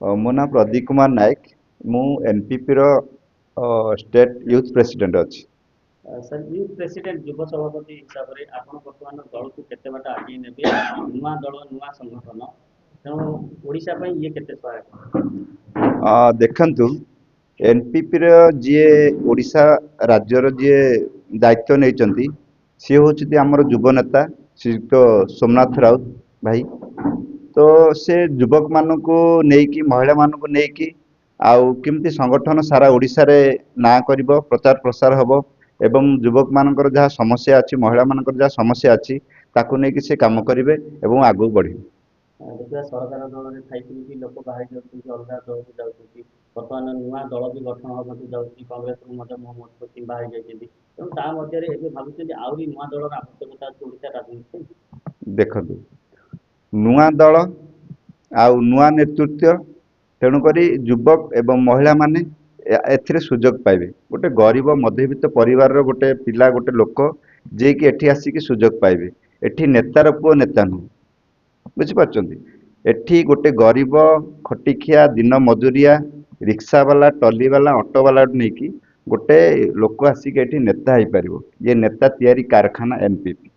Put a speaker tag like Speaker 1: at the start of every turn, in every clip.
Speaker 1: ମୋ ନାଁ ପ୍ରଦୀପ କୁମାର ନାୟକ। ମୁଁ ଏନପିପି ର ଷ୍ଟେଟ୍ ୟୁଥ୍ ପ୍ରେସିଡେଣ୍ଟ ଅଛି।
Speaker 2: सर यूथ प्रेसिडेंट युव सभापति हिसाब से आप बर्तमान दल को केते बाट आगे नेबे नुआ दल नुआ संगठन तेणु ओडिशा पई ये केते सहायक
Speaker 1: देखंतु एनपीपी ର ଯିଏ ଓଡ଼ିଶା ରାଜ୍ୟର ଯିଏ ଦାୟିତ୍ୱ ନେଇଛନ୍ତି ସିଏ ହଉଛନ୍ତି ଆମର ଯୁବ ନେତା ଶ୍ରୀଯୁକ୍ତ ସୋମନାଥ ରାଉତ ଭାଇ। ତ ସେ ଯୁବକ ମାନଙ୍କୁ ନେଇକି ମହିଳା ମାନଙ୍କୁ ନେଇକି ଆଉ କେମିତି ସଂଗଠନ ସାରା ଓଡ଼ିଶାରେ ନାଁ କରିବ, ପ୍ରଚାର ପ୍ରସାର ହବ ଏବଂ ଯୁବକ ମାନଙ୍କର ଯାହା ସମସ୍ୟା ଅଛି, ମହିଳା ମାନଙ୍କର ଯାହା ସମସ୍ୟା ଅଛି ତାକୁ ନେଇକି ସେ କାମ କରିବେ ଏବଂ ଆଗକୁ ବଢିବେ।
Speaker 2: देखिए सरकार दल में थी कि लोक बाहर जाऊँगी अलग दल को जाऊँगी बर्तमान नुआ दल भी गठन होगा जाऊँगी कांग्रेस मोहम्मद खुशी बाहर जाती तेणु ता मध्य भावुँ आहरी नुआ दल आवश्यकता अच्छी ओडिशा राजनीति
Speaker 1: देखंतु नुआ दल आउ नुआ नेतृत्व तेणुकरी युवक एवं महिला माने एथिरे सुजोग पाइबे। गोटे गरीब मध्यवित्त परिवार रो गोटे पिला गोटे लोक जे कि एठी आसिकी सुजोग पाइबे। एठी नेतार पुओ नेता नु बुझिपारछन्ती। एठी गोटे गरीब खटिखिया दिन मजुरिया रिक्शा वाला टली वाला ऑटो वाला नेकी गोटे लोक आसिकी एठी नेता हेई परिबो। ये नेता तियारी कारखाना एनपीपी।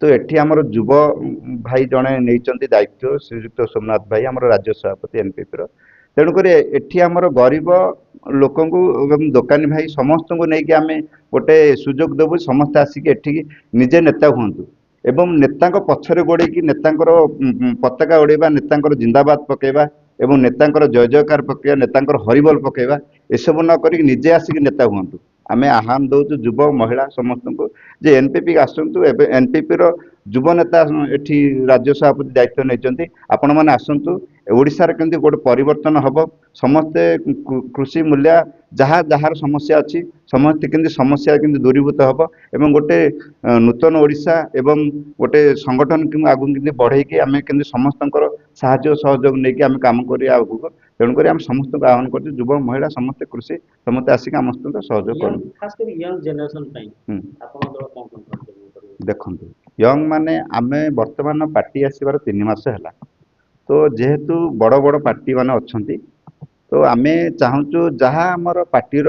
Speaker 1: तो एठी हमर युव भाई जणे नेइचंती दायित्व श्रीयुक्त सोमनाथ भाई हमर राज्य सभापति एनपीपी रो। तेणुकर एठी हमर गरीब लोकंकु एवं दोकानी भाई समस्त को नेइकी आमे गोटे सुजोग देबु समस्त आसिकी एठी निजे नेता हुंतु एवं नेतांक पछरे गोड़ेकी नेतांकर पताका उड़ेबा नेतांकर जिंदाबाद पकेबा एवं नेतांकर जय जयकार पकेबा नेतांकर हरिबोल पकेबा एसबु न करी निजे आसिकी नेता हुंतु। आमे आह्वान दउछु युव महिला समस्त को जे एनपीपी आसंतु एबे एनपीपी रो युव नेता एठी राज्य सभापति दायित्व नेइचंती आपण माने आसंतु ओडिसा रे केंति गोटे परिवर्तन हबो समस्ते कृषि मूल्य जहाँ जहाँ समस्या अच्छी समस्ते केंति समस्या केंति दूरीभूत हबो एवं गोटे नूतन ओडिशा एवं गोटे संगठन कि आगु केंति बढ़ेकी आमे केंति समस्तंकर साहाय्य सहयोग नेकी आमे काम करिया आगु तेणुकर आम समस्त आह्वान कर युव महिला समस्त कृषि समस्त आसिक आम सहित सहयोग कर
Speaker 2: खास कर यंग जनरेशन आपण दल कोन
Speaker 1: देखु यंग माने आमे वर्तमान पार्टी आसबार 3 मास है तो जेहेतु बड़ बड़ पार्टी माने अच्छी तो आमे चाहूँ जहाँ आमर पार्टीर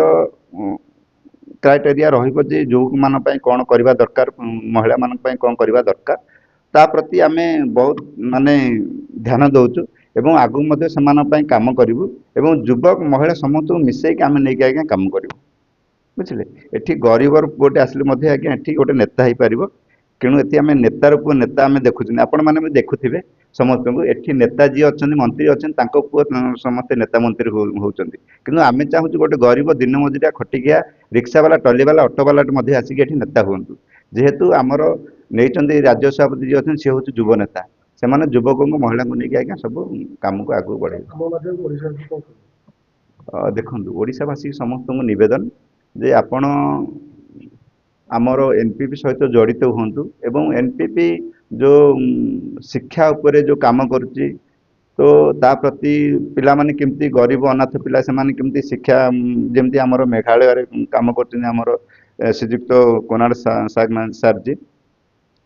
Speaker 1: क्राइटेरिया रही जो मान कौन करवा दरकार महिला मान कौन करवा दरकार ता प्रति आमे बहुत माने ध्यान दउचु एवं आगु मध्य से काम करूँ एवं युवक महिला समस्त मिसेक आम नहीं आज्ञा काम करूँ बुझे एटी गरीब गोटे आसिले आज्ञा एटी गोटे नेता हो पार तेणु ये आम नेतार पुओ नेता आम देखुं आपण मैंने देखुवे समस्त को एटी नेता जी अच्छा मंत्री अच्छा पुओ समस्त नेता मंत्री होती कि आम चाहूँ गोटे गरीब दिन मजुरिया खटिकिया रिक्शा वाला टली वाला ऑटो वाला आसिक नेता हूँ जेहेतु आमर नहीं राज्य सभापति जी अच्छा सी हूँ युव नेता से युवक को महिला को लेकिन आज्ञा सब कम को आगे बढ़े देखो ओडावासी समस्त को नवेदन जे आपण आमर एनपीपी सहित जड़ित हूँ एवं एनपीपी जो शिक्षा उपरे जो काम करुच्ची तो ता प्रति पिला माने केमती गरीब अनाथ पिला से माने केमती शिक्षा जेमती आमर मेघालय रे काम करछन आमर श्रीयुक्त कोनाड सार जी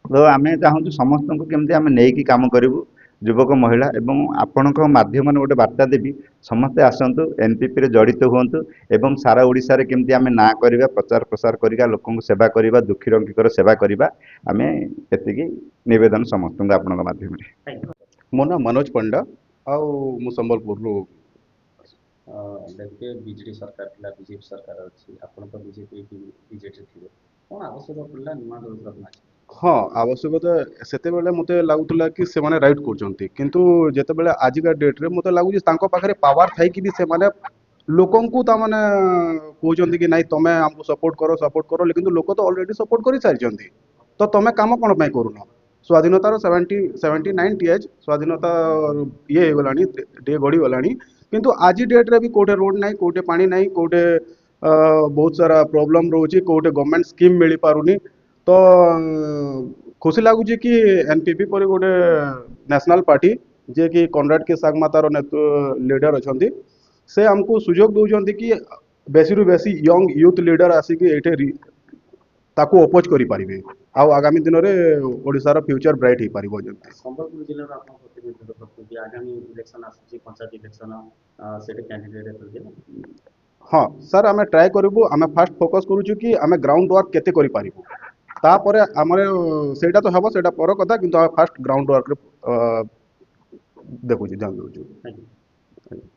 Speaker 1: तो आमे चाहूँ समस्त को केमती आमे नेकी काम करूँ युवक महिला एवं आपण माध्यम गोटे बार्ता देवी समस्ते आसतु एनपीपी रे जड़ित हूँ एवं सारा ओडिशा रे केमती आमे ना करवा प्रचार प्रसार करिका लोकन को सेवा करवा दुखी रंगीकर सेवा करवा आमे एतिकी निवेदन समस्त आपण माध्यम रे।
Speaker 3: मो ना मनोज पंडा आउ मु संबलपुर रू
Speaker 2: देखिए बीजेडी सरकार थिला बीजेपी सरकार अछि आपण तो बीजेपी बीजेडी थिले कोन आवश्यक पड़ला नुआ दल रखना
Speaker 3: हाँ आवश्यकता सेते बेले मते लागुतला कि से माने राइट करचंती किंतु जेते बेले आजिका डेट रे मते लागु जे तांको पाखरे पावर थाई कि भी से माने लोकन को ता माने कहउचंती कि नाही तमे हमको सपोर्ट करो लेकिन लोक तो ऑलरेडी सपोर्ट करि सारिचंती तो तमे काम कोन पय करूनो स्वाधीनतार 79 टीएच स्वाधीनता ये हो गलानी डे गड़ी गलानी किंतु आज डेट रे भी कोटे रोड नाही कोटे पानी नाही कोटे बहुत सारा प्रॉब्लम रोची कोटे गवर्नमेंट स्कीम मिली पारुनी तो खुशी लगुच कि एनपीपी पर गोटे नेशनल पार्टी जे कि कॉनराड के सागमातार लीडर अच्छा से आमको सुजोग दौरान कि बेसी रु बेसी यंग यूथ लीडर आसिक ये ତାକୁ ଅପୋଜ କରିପାରିବେ ଆଉ ଆଗାମୀ ଦିନରେ ଓଡ଼ିଶାର ଫ୍ୟୁଚର ବ୍ରାଇଟ୍ ହେଇପାରିବ ଯେମିତି।
Speaker 2: ସମ୍ବଲପୁର ଜିଲ୍ଲାରୁ ଆପଣ ପ୍ରତିନିଧିତ୍ୱ କରୁଛନ୍ତି, ଆଗାମୀ ଇଲେକ୍ସନ ଆସୁଛି, ପଞ୍ଚାୟତ ଇଲେକ୍ସନ, ସେଠି କ୍ୟାଣ୍ଡିଡେଟ୍ ଅଛନ୍ତି ନା?
Speaker 3: ହଁ ସାର୍, ଆମେ ଟ୍ରାଏ କରିବୁ। ଆମେ ଫାଷ୍ଟ ଫୋକସ୍ କରୁଛୁ କି ଆମେ ଗ୍ରାଉଣ୍ଡ ୱାର୍କ କେତେ କରିପାରିବୁ, ତାପରେ ଆମର ସେଇଟା ତ ହେବ, ସେଇଟା ପର କଥା, କିନ୍ତୁ ଆମେ ଫାଷ୍ଟ ଗ୍ରାଉଣ୍ଡ ୱାର୍କରେ ଦେଖୁଛୁ, ଧ୍ୟାନ ଦେଉଛୁ।
Speaker 2: Thank you.